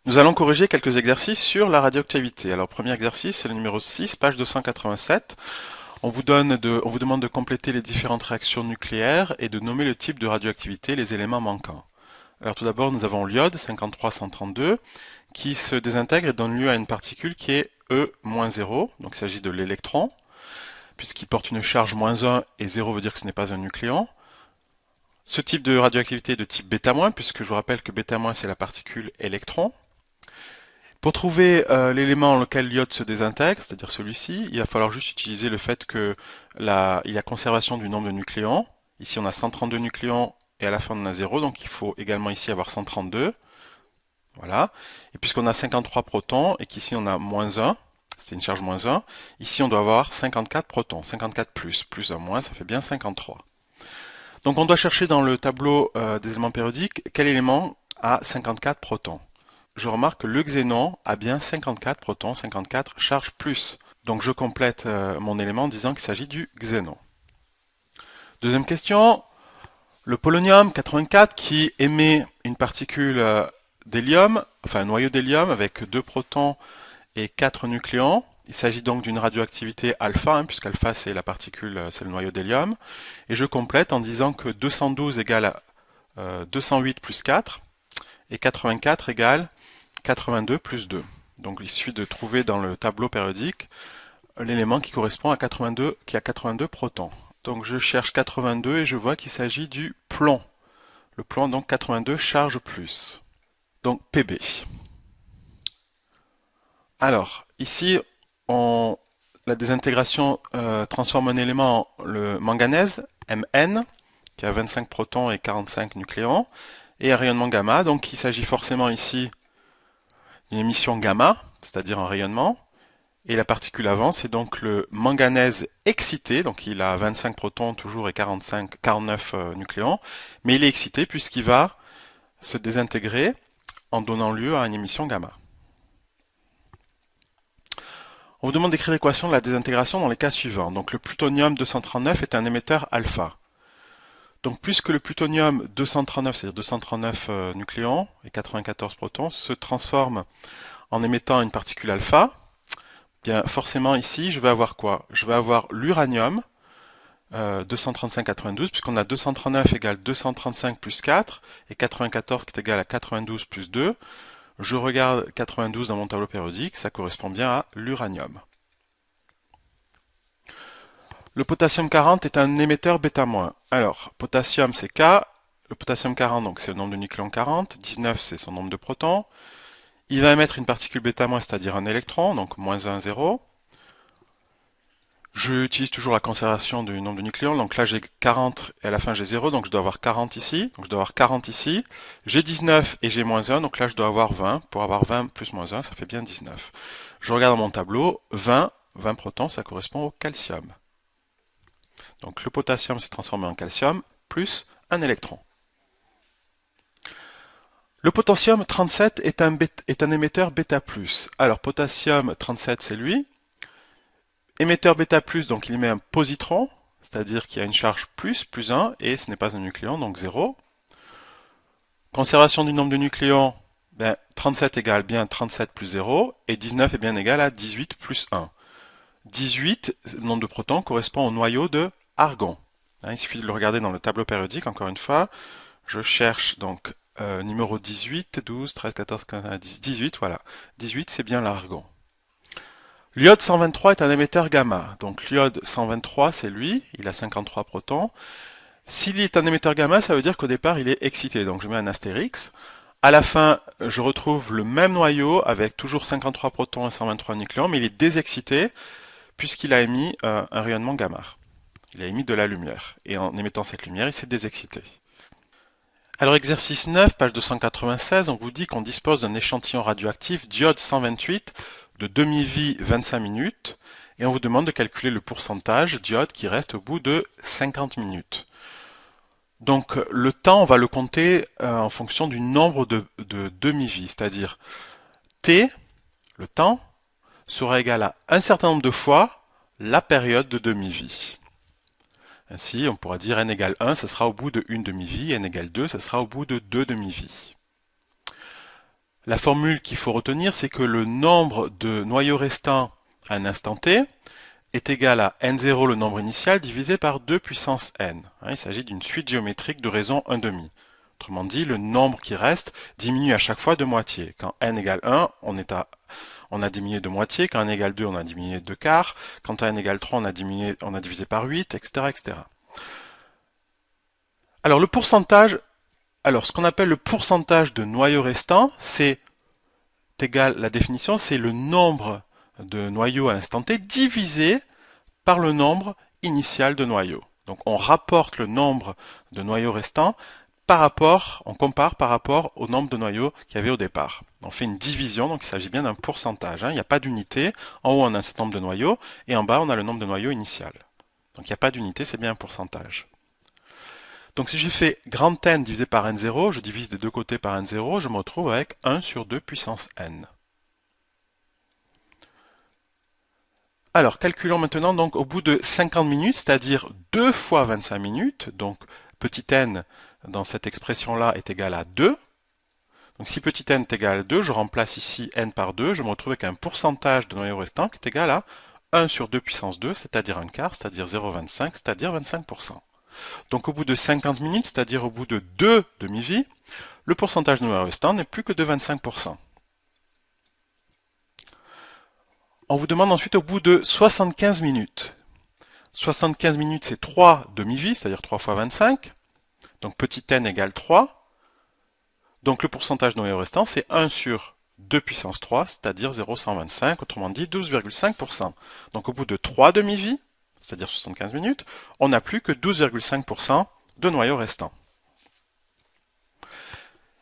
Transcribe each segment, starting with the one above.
Nous allons corriger quelques exercices sur la radioactivité. Alors, premier exercice, c'est le numéro 6, page 287. On vous demande de compléter les différentes réactions nucléaires et de nommer le type de radioactivité, les éléments manquants. Alors, tout d'abord, nous avons l'iode, 5332, qui se désintègre et donne lieu à une particule qui est E-0. Donc, il s'agit de l'électron, puisqu'il porte une charge -1 et 0 veut dire que ce n'est pas un nucléon. Ce type de radioactivité est de type β-, puisque je vous rappelle que β- c'est la particule électron. Pour trouver l'élément dans lequel l'iode se désintègre, c'est-à-dire celui-ci, il va falloir juste utiliser le fait que il y a conservation du nombre de nucléons. Ici, on a 132 nucléons et à la fin, on en a 0, donc il faut également ici avoir 132. Voilà. Et puisqu'on a 53 protons et qu'ici, on a -1, c'est une charge -1, ici, on doit avoir 54 protons. 54 plus 1 moins, ça fait bien 53. Donc, on doit chercher dans le tableau des éléments périodiques quel élément a 54 protons. Je remarque que le xénon a bien 54 protons, 54 charges plus. Donc je complète mon élément en disant qu'il s'agit du xénon. Deuxième question, le polonium 84 qui émet une particule d'hélium, enfin un noyau d'hélium avec 2 protons et 4 nucléons. Il s'agit donc d'une radioactivité alpha, puisqu'alpha c'est la particule, c'est le noyau d'hélium. Et je complète en disant que 212 égale 208 plus 4 et 84 égale 82 plus 2. Donc il suffit de trouver dans le tableau périodique l'élément qui correspond à 82, qui a 82 protons. Donc je cherche 82 et je vois qu'il s'agit du plomb. Le plomb donc 82 charge plus. Donc Pb. Alors ici la désintégration transforme un élément, le manganèse, Mn, qui a 25 protons et 45 nucléons, et un rayonnement gamma. Donc il s'agit forcément ici d'une émission gamma, c'est-à-dire un rayonnement. Et la particule avant, c'est donc le manganèse excité, donc il a 25 protons toujours et 49 nucléons, mais il est excité puisqu'il va se désintégrer en donnant lieu à une émission gamma. On vous demande d'écrire l'équation de la désintégration dans les cas suivants. Donc le plutonium 239 est un émetteur alpha. Donc puisque le plutonium 239, c'est-à-dire 239 nucléons et 94 protons, se transforme en émettant une particule alpha, bien forcément ici je vais avoir quoi? Je vais avoir l'uranium 235-92, puisqu'on a 239 égale 235 plus 4, et 94 qui est égal à 92 plus 2. Je regarde 92 dans mon tableau périodique, ça correspond bien à l'uranium. Le potassium 40 est un émetteur β-. Alors, potassium c'est K, le potassium 40 donc c'est le nombre de nucléons 40, 19 c'est son nombre de protons. Il va émettre une particule β-, c'est-à-dire un électron, donc -1, 0. J'utilise toujours la conservation du nombre de nucléons. Donc là, j'ai 40 et à la fin, j'ai 0. Donc je dois avoir 40 ici. Donc je dois avoir 40 ici. J'ai 19 et j'ai -1. Donc là, je dois avoir 20. Pour avoir 20 plus -1, ça fait bien 19. Je regarde dans mon tableau. 20 protons, ça correspond au calcium. Donc le potassium s'est transformé en calcium plus un électron. Le potassium 37 est un émetteur β+. Alors potassium 37, c'est lui. Émetteur β+, donc il émet un positron, c'est-à-dire qu'il y a une charge plus 1, et ce n'est pas un nucléon, donc 0. Conservation du nombre de nucléons, 37 égale bien 37 plus 0, et 19 est bien égal à 18 plus 1. 18, le nombre de protons, correspond au noyau de argon. Il suffit de le regarder dans le tableau périodique, encore une fois. Je cherche donc numéro 18, 12, 13, 14, 15, 18, voilà. 18, c'est bien l'argon. L'iode 123 est un émetteur gamma. Donc l'iode 123, c'est lui, il a 53 protons. S'il est un émetteur gamma, ça veut dire qu'au départ, il est excité. Donc je mets un astérix. À la fin, je retrouve le même noyau avec toujours 53 protons et 123 nucléons, mais il est désexcité puisqu'il a émis un rayonnement gamma. Il a émis de la lumière. Et en émettant cette lumière, il s'est désexcité. Alors exercice 9, page 296, on vous dit qu'on dispose d'un échantillon radioactif d'iode 128 de demi-vie 25 minutes et on vous demande de calculer le pourcentage d'iode qui reste au bout de 50 minutes. Donc le temps, on va le compter en fonction du nombre de demi-vie, c'est-à-dire t, le temps, sera égal à un certain nombre de fois la période de demi-vie. Ainsi, on pourra dire n égale 1, ce sera au bout de une demi-vie, n égale 2, ce sera au bout de deux demi-vies. La formule qu'il faut retenir, c'est que le nombre de noyaux restants à un instant t est égal à n0, le nombre initial, divisé par 2 puissance n. Il s'agit d'une suite géométrique de raison 1,5. Autrement dit, le nombre qui reste diminue à chaque fois de moitié. Quand n égale 1, on a diminué de moitié. Quand n égale 2, on a diminué de quart. Quand n égale 3, on a divisé par 8, etc., etc. Alors, ce qu'on appelle le pourcentage de noyaux restants, c'est égal, la définition, c'est le nombre de noyaux à l'instant t divisé par le nombre initial de noyaux. Donc on rapporte le nombre de noyaux restants on compare par rapport au nombre de noyaux qu'il y avait au départ. On fait une division, donc il s'agit bien d'un pourcentage. Il n'y a pas d'unité. En haut, on a un certain nombre de noyaux, et en bas, on a le nombre de noyaux initial. Donc il n'y a pas d'unité, c'est bien un pourcentage. Donc si je fais grand N divisé par N0, je divise des deux côtés par N0, je me retrouve avec 1 sur 2 puissance N. Alors, calculons maintenant donc au bout de 50 minutes, c'est-à-dire 2 fois 25 minutes, donc petit n dans cette expression-là est égal à 2. Donc si petit n est égal à 2, je remplace ici n par 2, je me retrouve avec un pourcentage de noyau restant qui est égal à 1 sur 2 puissance 2, c'est-à-dire un quart, c'est-à-dire 0,25, c'est-à-dire 25%. Donc au bout de 50 minutes, c'est-à-dire au bout de 2 demi-vies, le pourcentage de noyau restant n'est plus que de 25%. On vous demande ensuite au bout de 75 minutes. 75 minutes, c'est 3 demi-vies, c'est-à-dire 3 fois 25. Donc petit n égale 3. Donc le pourcentage de noyau restant, c'est 1 sur 2 puissance 3, c'est-à-dire 0,125, autrement dit 12,5%. Donc au bout de 3 demi-vies, c'est-à-dire 75 minutes, on n'a plus que 12,5% de noyau restant.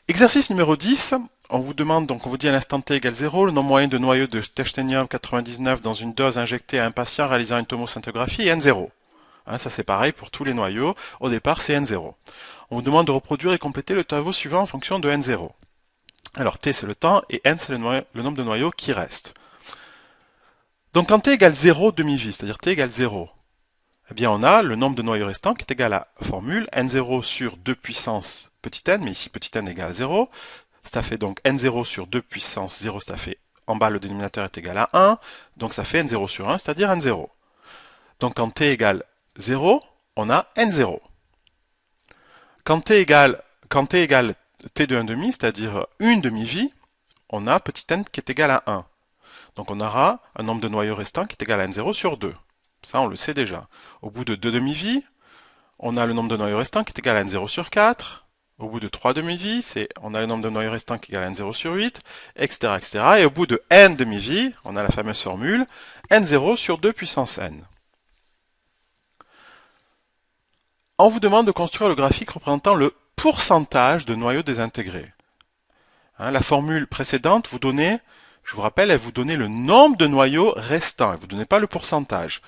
Exercice numéro 10, on vous demande, donc on vous dit à l'instant t égale 0, le nombre moyen de noyaux de technétium 99 dans une dose injectée à un patient réalisant une tomoscintigraphie est N0. Ça c'est pareil pour tous les noyaux, au départ c'est N0. On vous demande de reproduire et compléter le tableau suivant en fonction de N0. Alors t c'est le temps et N c'est le nombre de noyaux qui reste. Donc quand t égale 0 demi-vie, c'est-à-dire t égale 0, eh bien on a le nombre de noyaux restants qui est égal à la formule N0 sur 2 puissance petit n, mais ici petit n égale 0. Ça fait donc N0 sur 2 puissance 0, ça fait en bas le dénominateur est égal à 1, donc ça fait N0 sur 1, c'est-à-dire N0. Donc quand t égale 0, on a N0. Quand t égale t de 1 demi, c'est-à-dire une demi-vie, on a petit n qui est égal à 1. Donc on aura un nombre de noyaux restants qui est égal à N0 sur 2. Ça, on le sait déjà. Au bout de 2 demi-vies, on a le nombre de noyaux restants qui est égal à N0 sur 4. Au bout de 3 demi-vies, on a le nombre de noyaux restants qui est égal à N0 sur 8, etc., etc. Et au bout de n demi-vies, on a la fameuse formule N0 sur 2 puissance n. On vous demande de construire le graphique représentant le pourcentage de noyaux désintégrés. La formule précédente vous donnait, je vous rappelle, elle vous donnait le nombre de noyaux restants, elle ne vous donnait pas le pourcentage.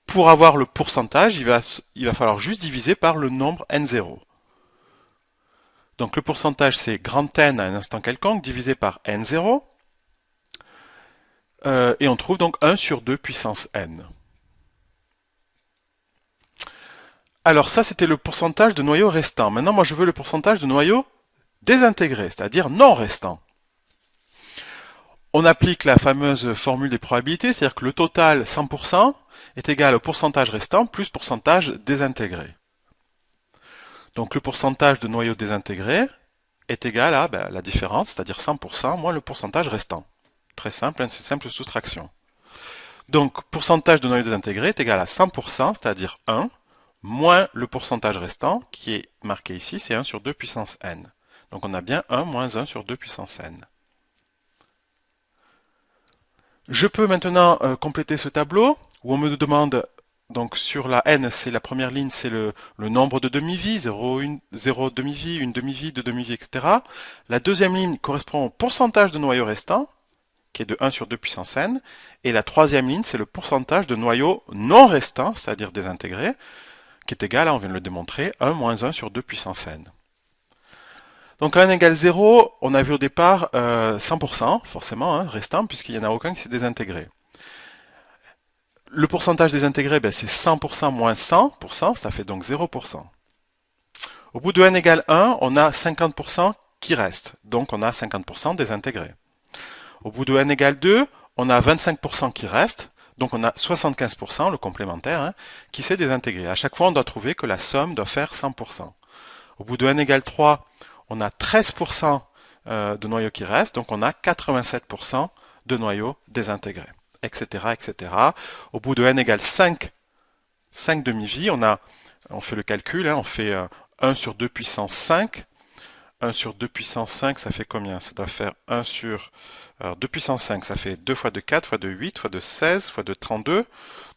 Pour avoir le pourcentage, il va falloir juste diviser par le nombre n0. Donc le pourcentage, c'est grand N à un instant quelconque, divisé par n0. Et on trouve donc 1 sur 2 puissance n. Alors ça, c'était le pourcentage de noyaux restants. Maintenant, moi, je veux le pourcentage de noyaux désintégrés, c'est-à-dire non restants. On applique la fameuse formule des probabilités, c'est-à-dire que le total 100% est égal au pourcentage restant plus pourcentage désintégré. Donc le pourcentage de noyaux désintégrés est égal à la différence, c'est-à-dire 100% moins le pourcentage restant. Très simple, c'est une simple soustraction. Donc pourcentage de noyaux désintégrés est égal à 100%, c'est-à-dire 1, moins le pourcentage restant, qui est marqué ici, c'est 1 sur 2 puissance n. Donc on a bien 1 moins 1 sur 2 puissance n. Je peux maintenant compléter ce tableau, où on me demande, donc sur la n, c'est la première ligne, c'est le nombre de demi-vies, 0 demi-vie, 1 demi-vie, 2 demi-vies, etc. La deuxième ligne correspond au pourcentage de noyaux restants, qui est de 1 sur 2 puissance n. Et la troisième ligne, c'est le pourcentage de noyaux non restants, c'est-à-dire désintégrés, qui est égal, on vient de le démontrer, 1 moins 1 sur 2 puissance n. Donc quand n égale 0, on a vu au départ 100%, forcément, restant, puisqu'il n'y en a aucun qui s'est désintégré. Le pourcentage désintégré, c'est 100% moins 100%, ça fait donc 0%. Au bout de n égale 1, on a 50% qui reste. Donc on a 50% désintégré. Au bout de n égale 2, on a 25% qui reste. Donc on a 75%, le complémentaire, hein, qui s'est désintégré. À chaque fois, on doit trouver que la somme doit faire 100%. Au bout de n égale 3, on a 13% de noyaux qui restent, donc on a 87% de noyaux désintégrés, etc., etc. Au bout de n égale 5 demi-vies, on fait le calcul, hein, on fait 1 sur 2 puissance 5. 1 sur 2 puissance 5, ça fait combien? Ça doit faire 1 sur... Alors 2 puissance 5, ça fait 2 fois 2, 4, fois 2, 8, fois 2, 16, fois 2, 32.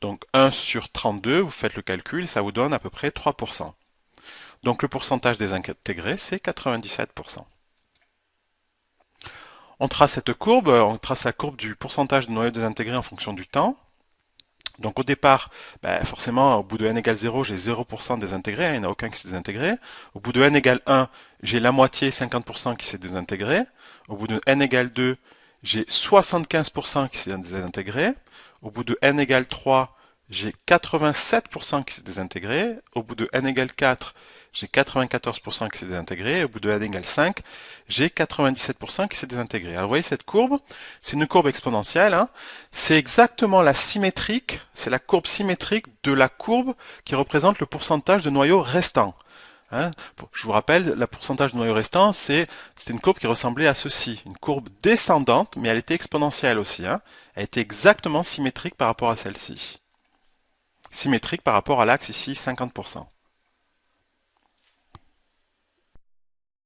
Donc 1 sur 32, vous faites le calcul, et ça vous donne à peu près 3%. Donc le pourcentage désintégré, c'est 97%. On trace cette courbe, on trace la courbe du pourcentage de noyaux désintégrés en fonction du temps. Donc au départ, forcément, au bout de n égale 0, j'ai 0% désintégré, hein, il n'y en a aucun qui s'est désintégré. Au bout de n égale 1, j'ai la moitié, 50% qui s'est désintégré. Au bout de n égale 2, j'ai 75% qui s'est désintégré. Au bout de n égale 3, j'ai 87% qui s'est désintégré. Au bout de n égale 4, j'ai 94% qui s'est désintégré. Au bout de n égale 5, j'ai 97% qui s'est désintégré. Alors vous voyez cette courbe, c'est une courbe exponentielle, hein. C'est exactement la symétrique, c'est la courbe symétrique de la courbe qui représente le pourcentage de noyaux restants. Hein, je vous rappelle, le pourcentage de noyaux restants, c'était une courbe qui ressemblait à ceci, une courbe descendante, mais elle était exponentielle aussi. Hein. Elle était exactement symétrique par rapport à celle-ci. Symétrique par rapport à l'axe ici, 50%.